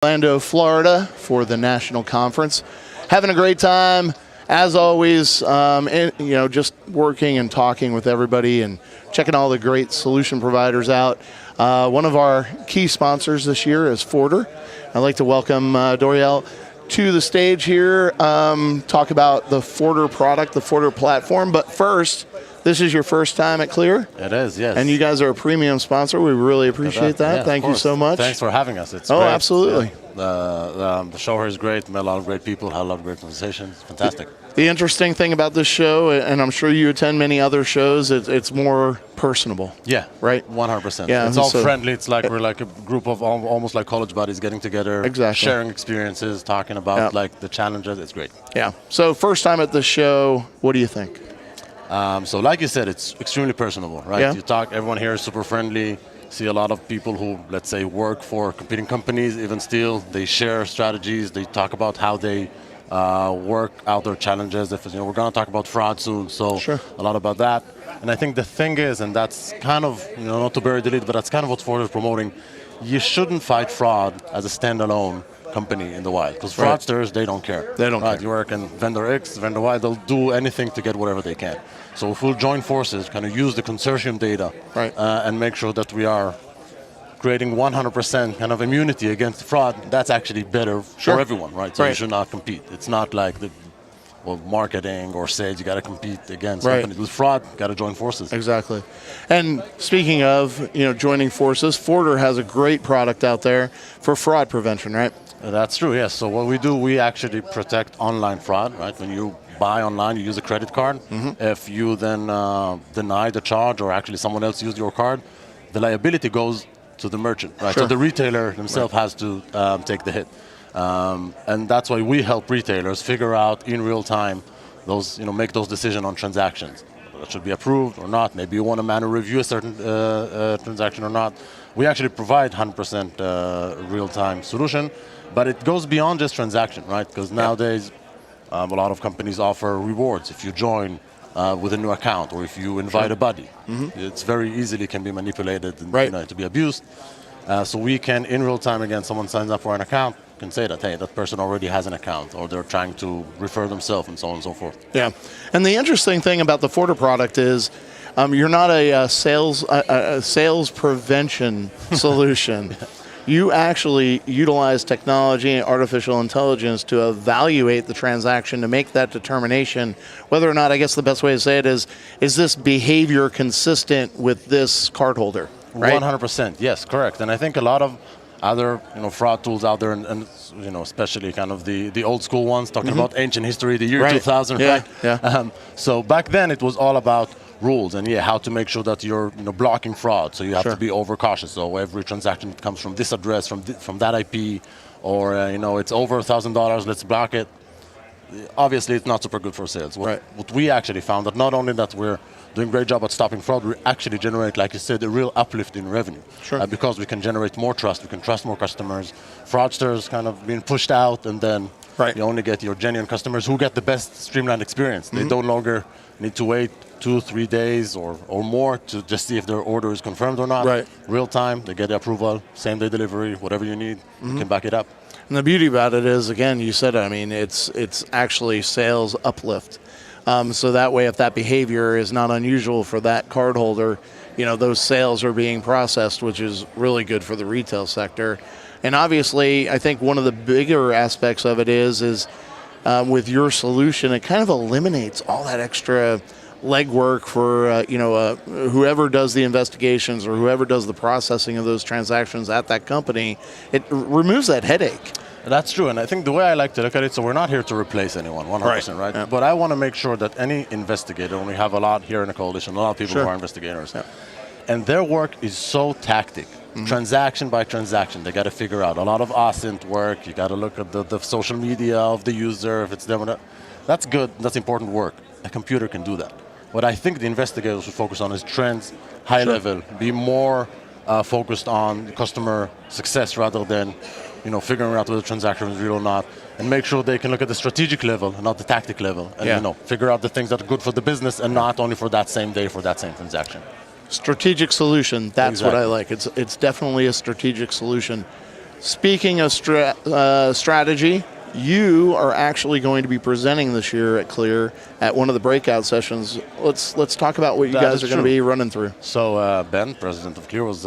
Orlando, Florida for the national conference. Having a great time, as always, just working and talking with everybody and checking all the great solution providers out. One of our key sponsors this year is Forder. I'd like to welcome Doriel to the stage here, talk about the Forder product, the Forder platform. But first, this is your first time at Clear? It is, yes. And you guys are a premium sponsor. We really appreciate that. Yeah, Thank you so much. Thanks for having us. It's great. Absolutely. The show here is great. Met a lot of great people, had a lot of great conversations. Fantastic. The interesting thing about this show, and I'm sure you attend many other shows, it's more personable. Yeah, right. 100%. Yeah, it's all friendly. It's like we're like a group of almost like college buddies getting together, exactly, sharing experiences, talking about like the challenges. It's great. Yeah. So first time at the show, what do you think? So like you said, it's extremely personable, right? Yeah. You talk. Everyone here is super friendly. See a lot of people who, let's say, work for competing companies, even still. They share strategies. They talk about how they work out their challenges. We're going to talk about fraud soon, so sure, a lot about that. And I think the thing is, and that's kind of, not to bury the lead, but that's kind of what Ford is promoting, you shouldn't fight fraud as a standalone company in the wild, because fraudsters, they don't care. They don't care. You work in vendor X, vendor Y, they'll do anything to get whatever they can. So if we'll join forces, kind of use the consortium data, and make sure that we are creating 100% kind of immunity against fraud, that's actually better for everyone, right? So you should not compete. It's not like marketing or sales, you got to compete against companies. With fraud, got to join forces. Exactly. And speaking of, joining forces, Forder has a great product out there for fraud prevention, right? That's true, yes. So what we do, we actually protect online fraud, right? When you buy online, you use a credit card. If you then deny the charge, or actually someone else used your card, the liability goes to the merchant, right? So the retailer himself has to take the hit. And that's why we help retailers figure out in real time those, make those decisions on transactions. That should be approved or not. Maybe you want to manually review a certain transaction or not. We actually provide 100% real-time solution, but it goes beyond just transaction, right? Because nowadays, a lot of companies offer rewards if you join with a new account, or if you invite a buddy. It's very easily can be manipulated and to be abused. So we can, in real time, again, someone signs up for an account, can say that, hey, that person already has an account, or they're trying to refer themselves, and so on and so forth. Yeah, and the interesting thing about the Forder product is you're not a sales prevention solution. You actually utilize technology and artificial intelligence to evaluate the transaction, to make that determination whether or not, I guess the best way to say it is this behavior consistent with this cardholder, right? 100%, yes, correct. And I think a lot of other fraud tools out there, and especially kind of the old school ones, talking about ancient history, the year 2000, right? Yeah. So back then it was all about rules and how to make sure that you're blocking fraud. So you have to be overcautious. So every transaction comes from this address, from that IP, or it's over $1,000, let's block it. Obviously, it's not super good for sales. What we actually found, that not only that we're doing a great job at stopping fraud, we actually generate, like you said, a real uplift in revenue. Because we can generate more trust, we can trust more customers. Fraudsters kind of being pushed out, and then you only get your genuine customers who get the best streamlined experience. They no longer need to wait 2-3 days or more to just see if their order is confirmed or not. Real time, they get the approval, same day delivery, whatever you need, you can back it up. And the beauty about it is, again, you said, it's actually sales uplift. So that way, if that behavior is not unusual for that cardholder, those sales are being processed, which is really good for the retail sector. And obviously, I think one of the bigger aspects of it is with your solution, it kind of eliminates all that extra legwork for whoever does the investigations or whoever does the processing of those transactions at that company. It removes that headache. That's true, and I think the way I like to look at it, so we're not here to replace anyone, 100%, right? Yeah. But I want to make sure that any investigator, and we have a lot here in the coalition, a lot of people who are investigators, and their work is so tactic, transaction by transaction, they got to figure out. A lot of OSINT work, you got to look at the social media of the user, if it's them or not. That's good, that's important work. A computer can do that. What I think the investigators should focus on is trends, high level, be more focused on customer success rather than figuring out whether the transaction is real or not, and make sure they can look at the strategic level and not the tactic level, and figure out the things that are good for the business and not only for that same day for that same transaction. Strategic solution, that's what I like. It's definitely a strategic solution. Speaking of strategy, you are actually going to be presenting this year at Clear at one of the breakout sessions. Let's talk about what you guys are going to be running through. So Ben, president of Clear, was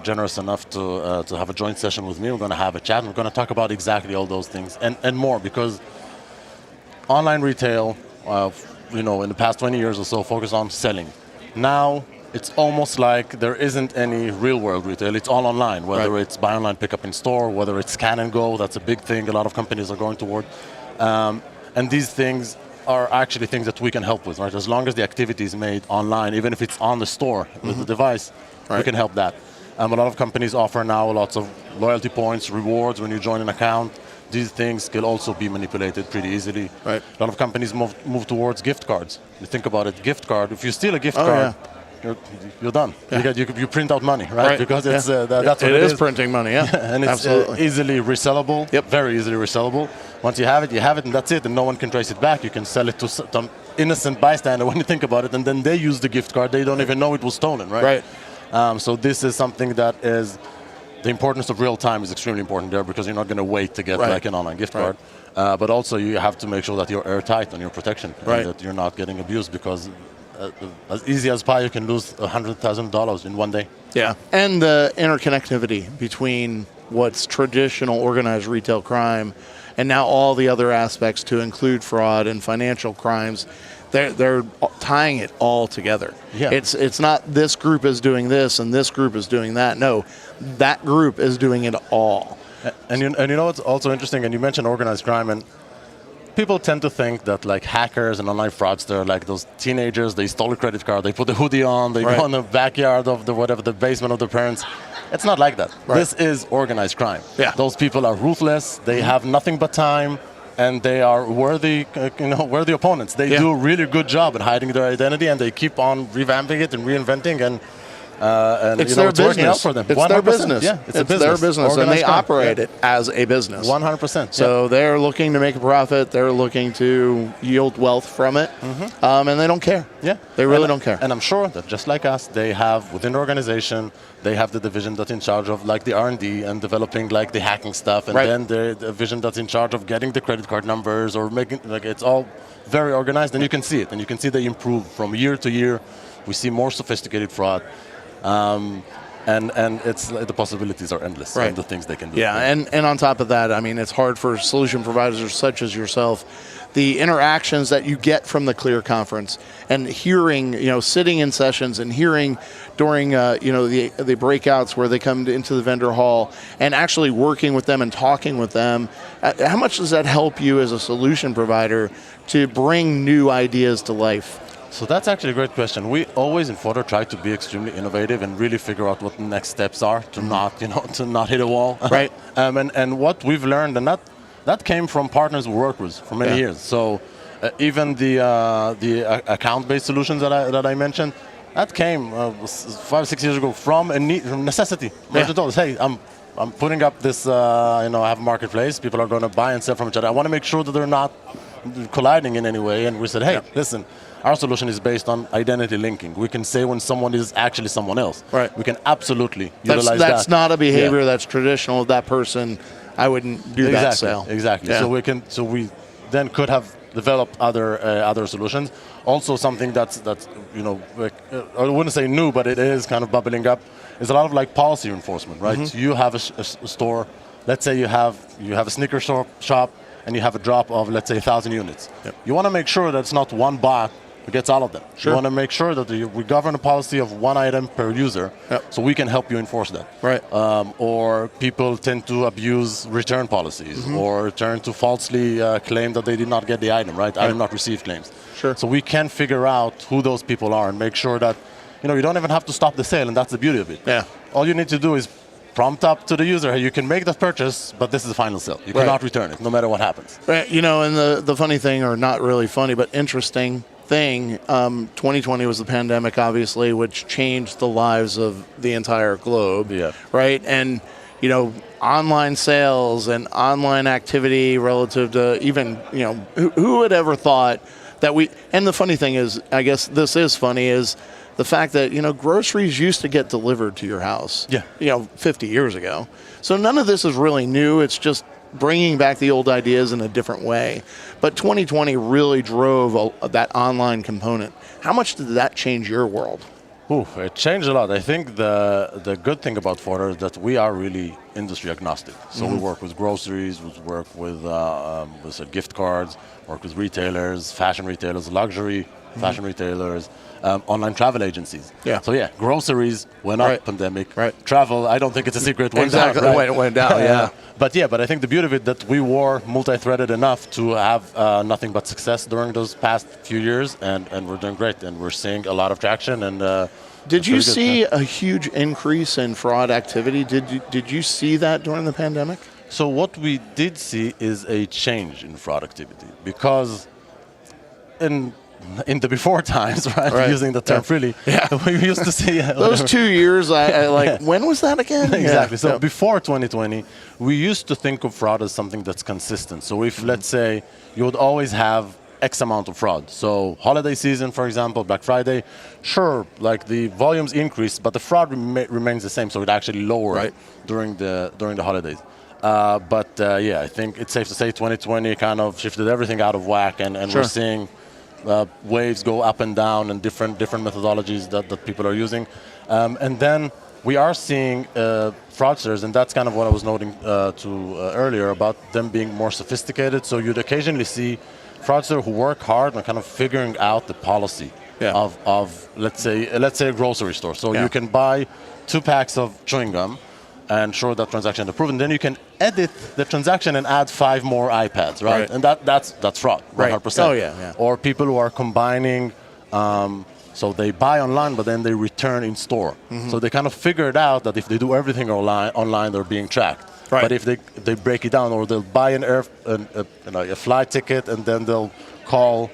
generous enough to have a joint session with me. We're going to have a chat. We're going to talk about exactly all those things and more, because online retail, in the past 20 years or so, focused on selling. Now it's almost like there isn't any real world retail. It's all online, whether it's buy online, pick up in store, whether it's scan and go. That's a big thing a lot of companies are going toward. And these things are actually things that we can help with, right? As long as the activity is made online, even if it's on the store with the device, we can help that. A lot of companies offer now lots of loyalty points, rewards when you join an account. These things can also be manipulated pretty easily. Right. A lot of companies move towards gift cards. You think about it, gift card. If you steal a gift card, you're done. Yeah. You print out money, right? Because it's that's what it is. Printing money, and it's easily resellable. Yep. Very easily resellable. Once you have it, and that's it, and no one can trace it back. You can sell it to some innocent bystander when you think about it, and then they use the gift card. They don't even know it was stolen, right? Right. So this is something that is. The importance of real time is extremely important there, because you're not going to wait to get like an online gift card. But also you have to make sure that you're airtight on your protection, and that you're not getting abused, because as easy as pie, you can lose $100,000 in one day. Yeah, and the interconnectivity between what's traditional organized retail crime and now all the other aspects, to include fraud and financial crimes. They're tying it all together. Yeah. It's not this group is doing this and this group is doing that. No, that group is doing it all. And you know what's also interesting, and you mentioned organized crime, and people tend to think that like hackers and online fraudsters, like those teenagers, they stole a credit card, they put a hoodie on, they go in the backyard of the basement of their parents. It's not like that. This is organized crime. Yeah. Those people are ruthless. They have nothing but time. And they are worthy opponents. They do a really good job at hiding their identity, and they keep on revamping it and reinventing, and it's their business. Working out for them. It's their business. Yeah, it's their business, and they operate it as a business. 100%. So they're looking to make a profit. They're looking to yield wealth from it, and they don't care. Yeah, they really don't care. And I'm sure that just like us, they have within the organization, they have the division that's in charge of like the R&D and developing like the hacking stuff, and then the division that's in charge of getting the credit card numbers or making it's all very organized, and you can see it, and you can see they improve from year to year. We see more sophisticated fraud. And it's the possibilities are endless, and the things they can do. Yeah, and on top of that, I mean, it's hard for solution providers such as yourself. The interactions that you get from the Clear conference, and hearing, sitting in sessions and hearing during, the breakouts where they come into the vendor hall, and actually working with them and talking with them. How much does that help you as a solution provider to bring new ideas to life? So that's actually a great question. We always in Fodor try to be extremely innovative and really figure out what the next steps are to not hit a wall. Right. And what we've learned, and that came from partners we work with for many years. So even the account-based solutions that I mentioned, that came 5-6 years ago from necessity. Merchant told us, hey, I'm putting up this. I have a marketplace. People are going to buy and sell from each other. I want to make sure that they're not colliding in in way. And we said, hey, listen. Our solution is based on identity linking. We can say when someone is actually someone else. Right. We can absolutely utilize that. That's not a behavior that's traditional of that person. I wouldn't do that sale. Exactly. Yeah. So we then could have developed other solutions. Also, something that's I wouldn't say new, but it is kind of bubbling up. Is a lot of like policy enforcement, right? So you have a store. Let's say you have a sneaker shop, and you have a drop of, let's say, 1,000 units. Yep. You want to make sure that it's not one bot who gets all of them. Sure. You want to make sure that we govern a policy of one item per user, so we can help you enforce that. Right. Or people tend to abuse return policies, or turn to falsely claim that they did not get the item, right? Item not received claims. Sure. So we can figure out who those people are and make sure that, you don't even have to stop the sale, and that's the beauty of it. Yeah. All you need to do is prompt up to the user, hey, you can make that purchase, but this is the final sale. You cannot return it, no matter what happens. Right. And the funny thing, or not really funny, but interesting thing, 2020 was the pandemic, obviously, which changed the lives of the entire globe. Yeah. Right. And, online sales and online activity relative to even, who would ever thought that and the funny thing is, I guess this is funny, is the fact that, groceries used to get delivered to your house, 50 years ago. So none of this is really new. It's just bringing back the old ideas in a different way. But 2020 really drove that online component. How much did that change your world? Ooh, it changed a lot. I think the good thing about Forder is that we are really industry agnostic. So we work with groceries, we work with gift cards, work with retailers, fashion retailers, luxury fashion retailers, online travel agencies. Yeah. So yeah, groceries went up, pandemic. Right. Travel, I don't think it's a secret, went Exactly. down. Right? It went down, yeah. But I think the beauty of it that we were multi-threaded enough to have nothing but success during those past few years, and we're doing great, and we're seeing a lot of traction. And did you see a huge increase in fraud activity? Did you see that during the pandemic? So what we did see is a change in fraud activity, because in the before times, right? Using the term freely, we used to see those 2 years. I like. When was that again? Exactly. So before 2020, we used to think of fraud as something that's consistent. So if let's say you would always have X amount of fraud. So holiday season, for example, Black Friday, sure, like the volumes increase, but the fraud remains the same. So it actually lowered during the holidays. I think it's safe to say 2020 kind of shifted everything out of whack, and we're seeing waves go up and down, and different methodologies that people are using. And then we are seeing fraudsters, and that's kind of what I was noting earlier about them being more sophisticated. So you'd occasionally see fraudsters who work hard on kind of figuring out the policy of let's say a grocery store. So you can buy 2 packs of chewing gum, and sure, that transaction is approved, and then you can edit the transaction and add 5 more iPads, right? And that's fraud, 100%. Oh yeah. Or people who are combining, so they buy online, but then they return in store. So they kind of figured out that if they do everything online, they're being tracked. But if they break it down, or they'll buy a flight ticket, and then they'll call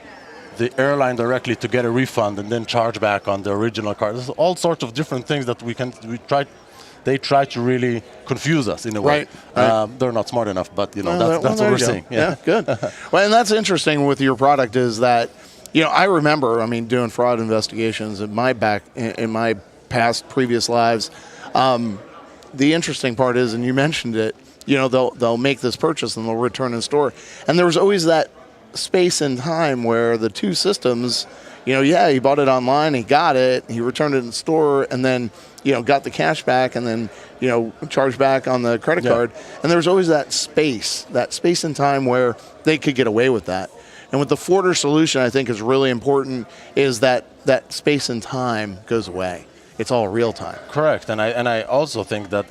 the airline directly to get a refund, and then charge back on the original card. There's all sorts of different things that they try to really confuse us in a way. They're not smart enough, but that's what we're seeing. Yeah, good. Well, and that's interesting with your product is that, I remember, doing fraud investigations in my past previous lives. The interesting part is, and you mentioned it, they'll make this purchase and they'll return in store, and there was always that space in time where the two systems, he bought it online, he got it, he returned it in store, and then got the cash back, and then charged back on the credit card, and there was always that space in time where they could get away with that. And with the Forder solution, I think is really important is that space and time goes away. It's all real time. Correct, and I also think that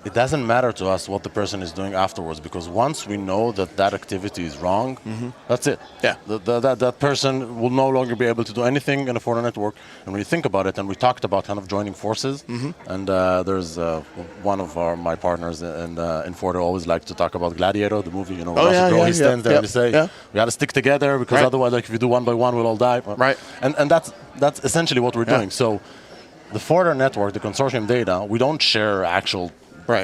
it doesn't matter to us what the person is doing afterwards, because once we know that activity is wrong, that's it. Yeah. That person will no longer be able to do anything in a Forder network. And when you think about it, and we talked about kind of joining forces, and there's one of my partners in Forder always like to talk about Gladiator, the movie. He stands there and they say, we got to stick together, because otherwise, like if you do one by one, we'll all die. Right. And that's essentially what we're doing. So the Forder network, the consortium data, we don't share actual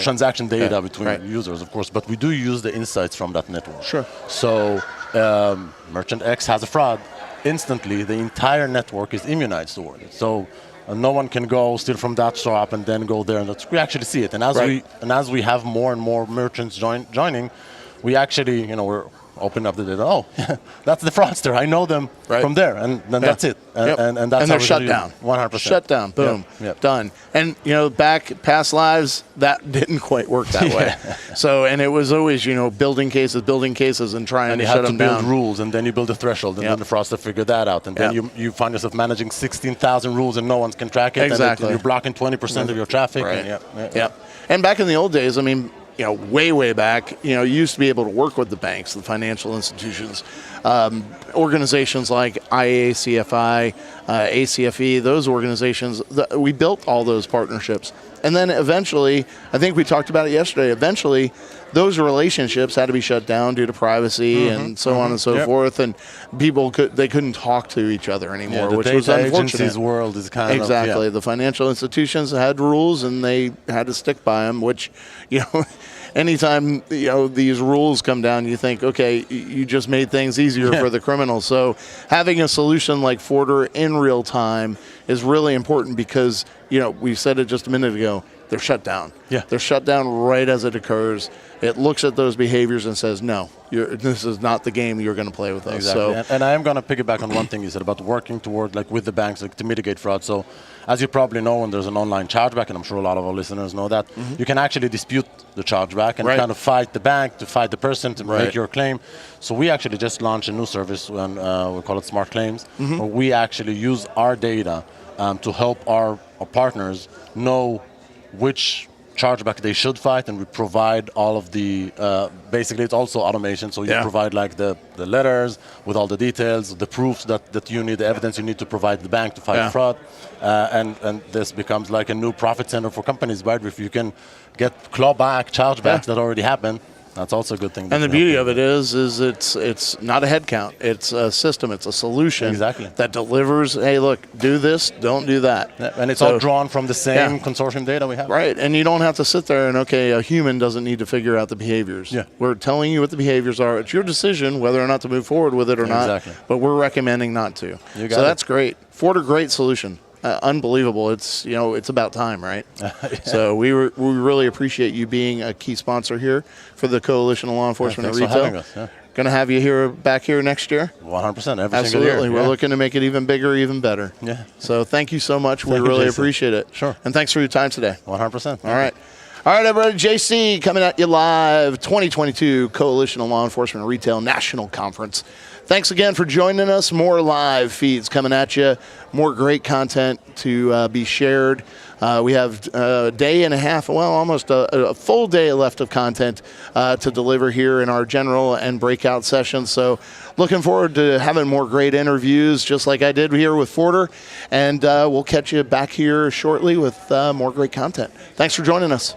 transaction data between users, of course, but we do use the insights from that network. Sure. So merchant X has a fraud, instantly the entire network is immunized toward it. So no one can go steal from that shop and then go there, and we actually see it. And as we have more and more merchants joining, we actually we're open up the data. Oh, that's the fraudster. I know them from there, and then that's it. And that's and they're shut down. 100%. Shut down. Boom. Done. And past lives that didn't quite work that way. So, and it was always building cases, and trying to shut them down. And you had to build rules, and then you build a threshold, and then the fraudster figured that out, and then you find yourself managing 16,000 rules, and no one can track it. Exactly. And you're blocking 20% of your traffic. And back in the old days, way back, you used to be able to work with the banks, the financial institutions, organizations like IACFI, ACFE, those organizations, we built all those partnerships. And then eventually, I think we talked about it yesterday, eventually those relationships had to be shut down due to privacy and so on and so forth, and people couldn't talk to each other anymore, which was unfortunate. Agency's world is kind of the financial institutions had rules, and they had to stick by them, which anytime these rules come down, you think, okay, you just made things easier for the criminals. So having a solution like Forder in real time is really important, because we said it just a minute ago, they're shut down. Yeah. They're shut down right as it occurs. It looks at those behaviors and says, no, this is not the game you're going to play with us. Exactly. So, and I am going to piggyback on one thing you said about working toward, like with the banks, like to mitigate fraud. So as you probably know, when there's an online chargeback, and I'm sure a lot of our listeners know that, you can actually dispute the chargeback and kind of fight the bank, to fight the person to make your claim. So we actually just launched a new service, and we call it Smart Claims, where we actually use our data to help our partners know which chargeback they should fight, and we provide all of the basically it's also automation, so you provide like the letters with all the details, the proofs that you need, the evidence you need to provide the bank to fight fraud, and this becomes like a new profit center for companies, right? If you can get clawback chargebacks that already happened, that's also a good thing. And the beauty of it is it's not a head count. It's a system. It's a solution that delivers, hey, look, do this, don't do that. And it's all drawn from the same consortium data we have. Right, and you don't have to sit there and, okay, a human doesn't need to figure out the behaviors. Yeah. We're telling you what the behaviors are. It's your decision whether or not to move forward with it or not, but we're recommending not to. So that's great. Forder, great solution. Unbelievable. It's about time, right? So we really appreciate you being a key sponsor here for the Coalition of Law Enforcement and Retail. Going to have you back here next year? 100%. Every Absolutely. single year. We're looking to make it even bigger, even better. Yeah. So thank you so much. We really appreciate it. Sure. And thanks for your time today. 100%. All right. All right, everybody. JC coming at you live, 2022 Coalition of Law Enforcement and Retail National Conference. Thanks again for joining us. More live feeds coming at you. More great content to be shared. We have a day and a half, well, almost a full day left of content to deliver here in our general and breakout sessions. So looking forward to having more great interviews, just like I did here with Forder. And we'll catch you back here shortly with more great content. Thanks for joining us.